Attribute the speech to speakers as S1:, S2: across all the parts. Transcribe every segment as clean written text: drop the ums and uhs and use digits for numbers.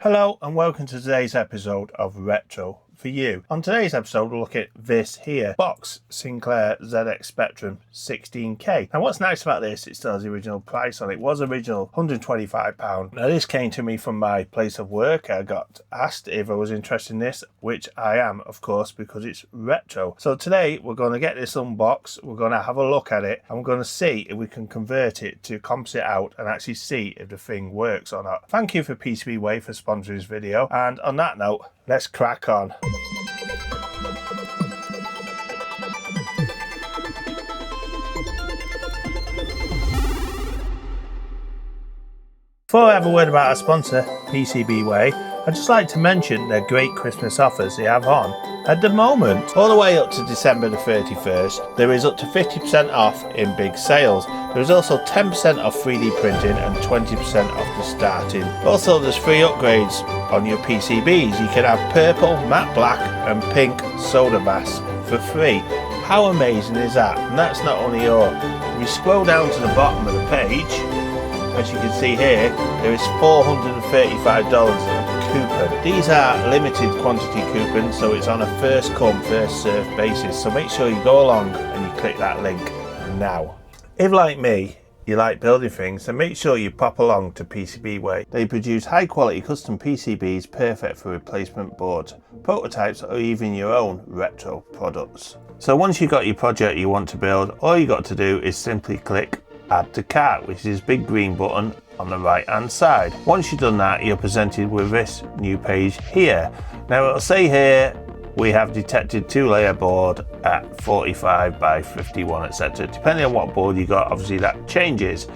S1: Hello and welcome to today's episode of Retro for You. On today's episode we'll look at this here box, Sinclair ZX Spectrum 16K. Now what's nice about this, it still has the original price on it. It was original £125. Now this came to me from my place of work. I got asked if I was interested in this, which I am of course because it's retro. So today we're going to get this unboxed, we're going to have a look at it and we're going to see if we can convert it to composite out and actually see if the thing works or not. Thank you for PCBWay for sponsoring this video, and on that note, let's crack on. Before I have a word about our sponsor, PCBWay, I'd just like to mention their great Christmas offers they have on at the moment. All the way up to December the 31st, there is up to 50% off in big sales. There is also 10% off 3D printing and 20% off the starting. Also, there's free upgrades on your PCBs. You can have purple, matte black and pink soda baths for free. How amazing is that? And that's not only all. If you scroll down to the bottom of the page, as you can see here, there is $435 coupon. These are limited quantity coupons, so it's on a first come first served basis, so make sure you go along and you click that link now. If like me you like building things, then make sure you pop along to PCBWay. They produce high quality custom PCBs perfect for replacement boards, prototypes or even your own retro products. So once you've got your project you want to build, all you got to do is simply click add to cart, which is this big green button on the right hand side. Once you've done that, you're presented with this new page here. Now it'll say here we have detected 2-layer board at 45 by 51 etc. Depending on what board you got, obviously that changes,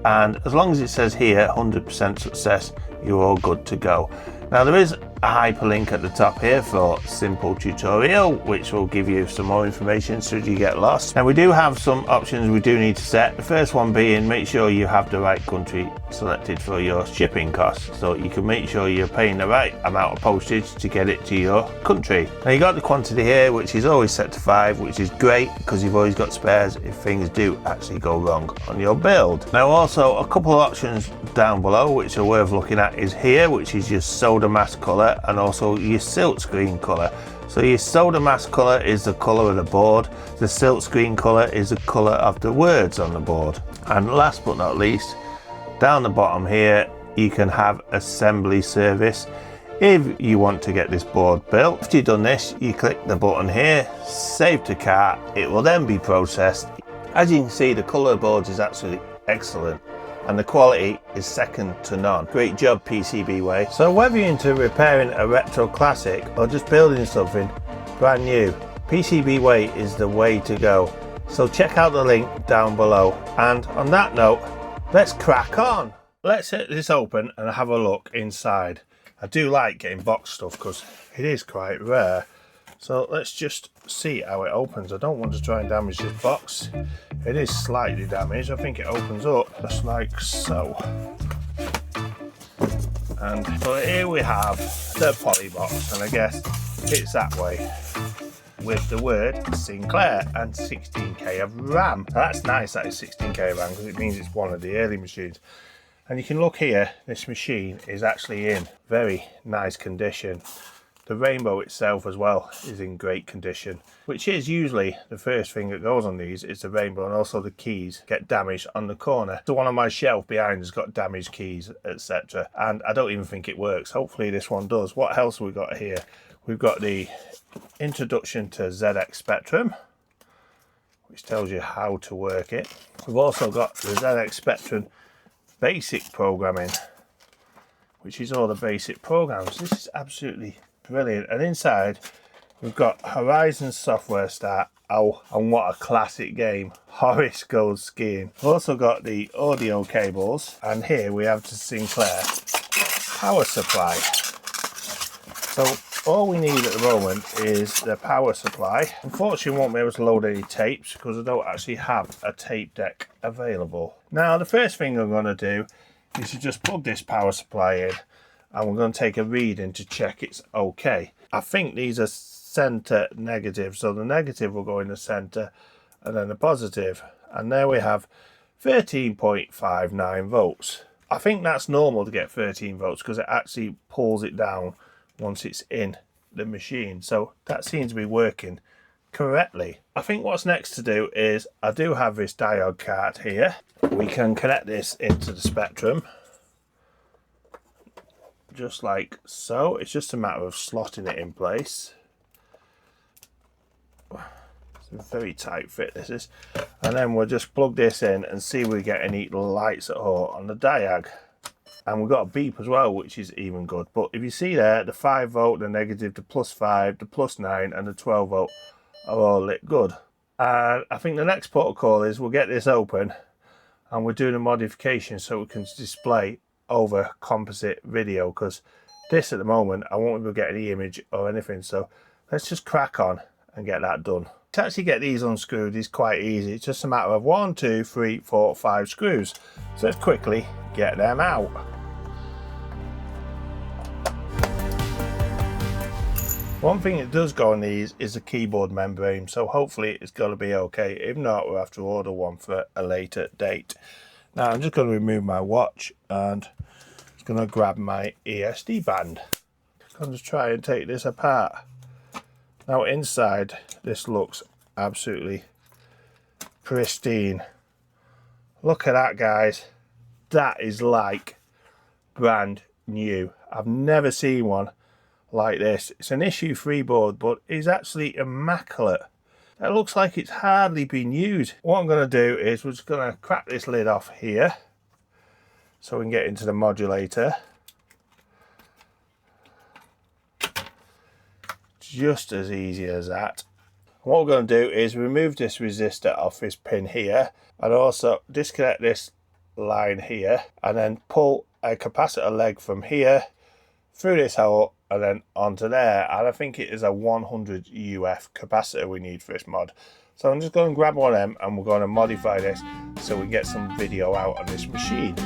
S1: and as long as it says here 100% success, you're all good to go. Now there is a hyperlink at the top here for simple tutorial, which will give you some more information should you get lost. Now we do have some options we do need to set. The first one being, make sure you have the right country selected for your shipping costs, so you can make sure you're paying the right amount of postage to get it to your country. Now you got the quantity here, which is always set to 5, which is great because you've always got spares if things do actually go wrong on your build. Now also a couple of options down below which are worth looking at is here, which is your soda mask color and also your silk screen color. So your soda mask color is the color of the board, the silk screen color is the color of the words on the board, and last but not least, down the bottom here you can have assembly service if you want to get this board built. After you've done this, you click the button here, save to cart, it will then be processed. As you can see, the color of the boards is absolutely excellent and the quality is second to none. Great job PCBWay. So whether you're into repairing a retro classic or just building something brand new, PCBWay is the way to go. So check out the link down below, and on that note, let's crack on. Let's hit this open and have a look inside. I do like getting box stuff because it is quite rare. So let's just see how it opens. I don't want to try and damage this box. It is slightly damaged. I think it opens up just like so. And so here we have the poly box, and I guess it's that way with the word Sinclair and 16K of RAM. Now that's nice that it's 16K of RAM because it means it's one of the early machines. And you can look here, this machine is actually in very nice condition. The rainbow itself as well is in great condition, which is usually the first thing that goes on these is the rainbow, and also the keys get damaged on the corner. The one on my shelf behind has got damaged keys, etc. And I don't even think it works. Hopefully this one does. What else have we got here? We've got the introduction to ZX Spectrum, which tells you how to work it. We've also got the ZX Spectrum basic programming, which is all the basic programs. This is absolutely brilliant. And inside we've got Horizon Software Start. Oh, and what a classic game, Horace Goes Skiing. We've also got the audio cables, and here we have the Sinclair power supply. So all we need at the moment is the power supply. Unfortunately, we won't be able to load any tapes because I don't actually have a tape deck available. Now the first thing I'm going to do is to just plug this power supply in, and we're going to take a reading to check it's okay. I think these are center negative, so the negative will go in the center and then the positive, and there we have 13.59 volts. I think that's normal to get 13 volts because it actually pulls it down once it's in the machine. So that seems to be working correctly. I think what's next to do is, I do have this diode card here. We can connect this into the Spectrum just like so. It's just a matter of slotting it in place. It's a very tight fit, this is. And then we'll just plug this in and see if we get any lights at all on the diag. And we've got a beep as well, which is even good. But if you see there, the 5 volt, the negative, the +5, the +9 and the 12 volt are all lit good. And I think the next protocol is we'll get this open and we're doing a modification so we can display over composite video, because this at the moment I won't be able to get any image or anything. So let's just crack on and get that done. To actually get these unscrewed is quite easy. It's just a matter of 1, 2, 3, 4, 5 screws. So let's quickly get them out. One thing that does go on these is the keyboard membrane, so hopefully it's going to be okay. If not, we'll have to order one for a later date. Now I'm just going to remove my watch and just going to grab my ESD band. I'm going to try and take this apart. Now inside this looks absolutely pristine. Look at that, guys. That is like brand new. I've never seen one like this. It's an issue-free board, but it's actually immaculate. It looks like it's hardly been used. What I'm going to do is we're just going to crack this lid off here so we can get into the modulator. Just as easy as that. And what we're going to do is remove this resistor off this pin here and also disconnect this line here and then pull a capacitor leg from here through this hole and then onto there. And I think it is a 100 UF capacitor we need for this mod. So I'm just going to grab one of them and we're going to modify this so we can get some video out on this machine.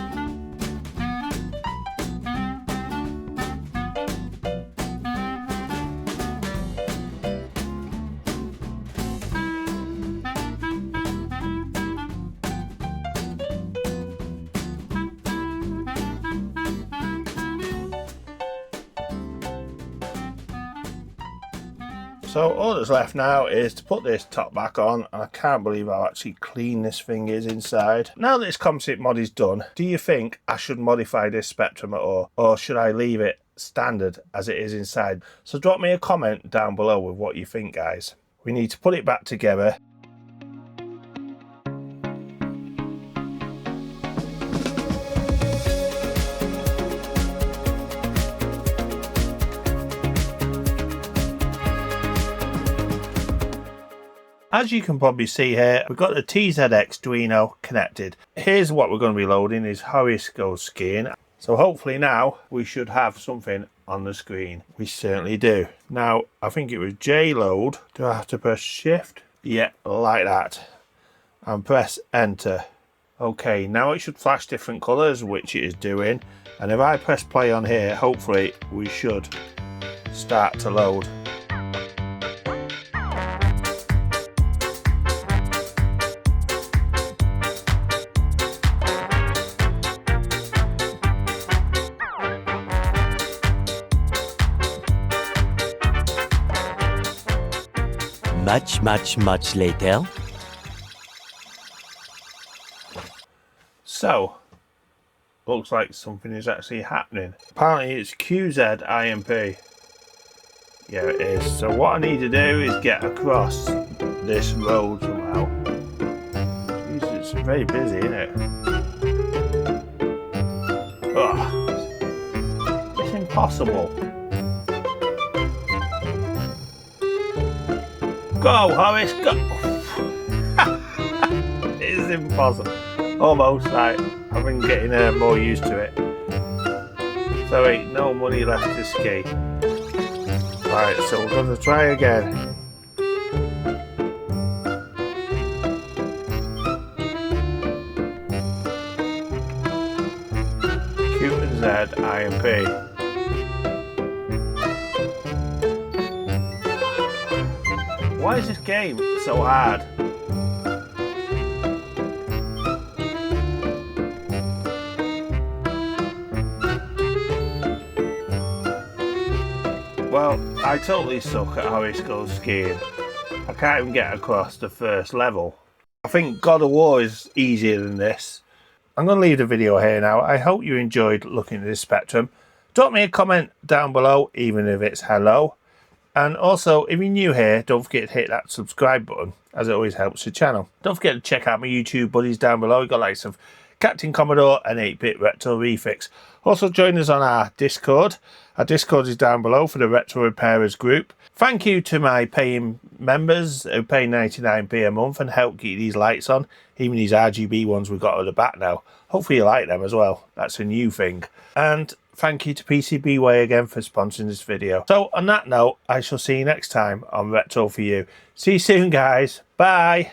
S1: So all that's left now is to put this top back on, and I can't believe how actually clean this thing is inside. Now that this composite mod is done, do you think I should modify this Spectrum at all, or should I leave it standard as it is inside? So drop me a comment down below with what you think, guys. We need to put it back together. As you can probably see here, we've got the TZX Duino connected. Here's what we're going to be loading, is horoscope skiing. So hopefully now we should have something on the screen. We certainly do. Now, I think it was J load. Do I have to press shift? Yeah, like that. And press enter. Okay, now it should flash different colours, which it is doing. And if I press play on here, hopefully we should start to load.
S2: Much later.
S1: So, looks like something is actually happening. Apparently it's QZIMP. Yeah, it is. So what I need to do is get across this road somehow. Jeez, it's very busy, isn't it? Ugh. It's impossible. Go, Horace, go! It is impossible. Almost, right. I've been getting more used to it. So ain't no money left to ski. Right, so we're going to try again. Q and Z, IMP. Why is this game so hard? Well, I totally suck at horoscope skiing. I can't even get across the first level. I think God of War is easier than this. I'm going to leave the video here now. I hope you enjoyed looking at this Spectrum. Drop me a comment down below, even if it's hello. And also, if you're new here, don't forget to hit that subscribe button, as it always helps the channel. Don't forget to check out my YouTube buddies down below. We've got likes of Captain Commodore and 8-Bit Retro Refix. Also join us on our Discord. Our Discord is down below for the Retro Repairers group. Thank you to my paying members who pay 99p a month and help keep these lights on. Even these RGB ones we've got at the back now. Hopefully you like them as well. That's a new thing. And thank you to PCBWay again for sponsoring this video. So on that note, I shall see you next time on Retro For You. See you soon, guys. Bye.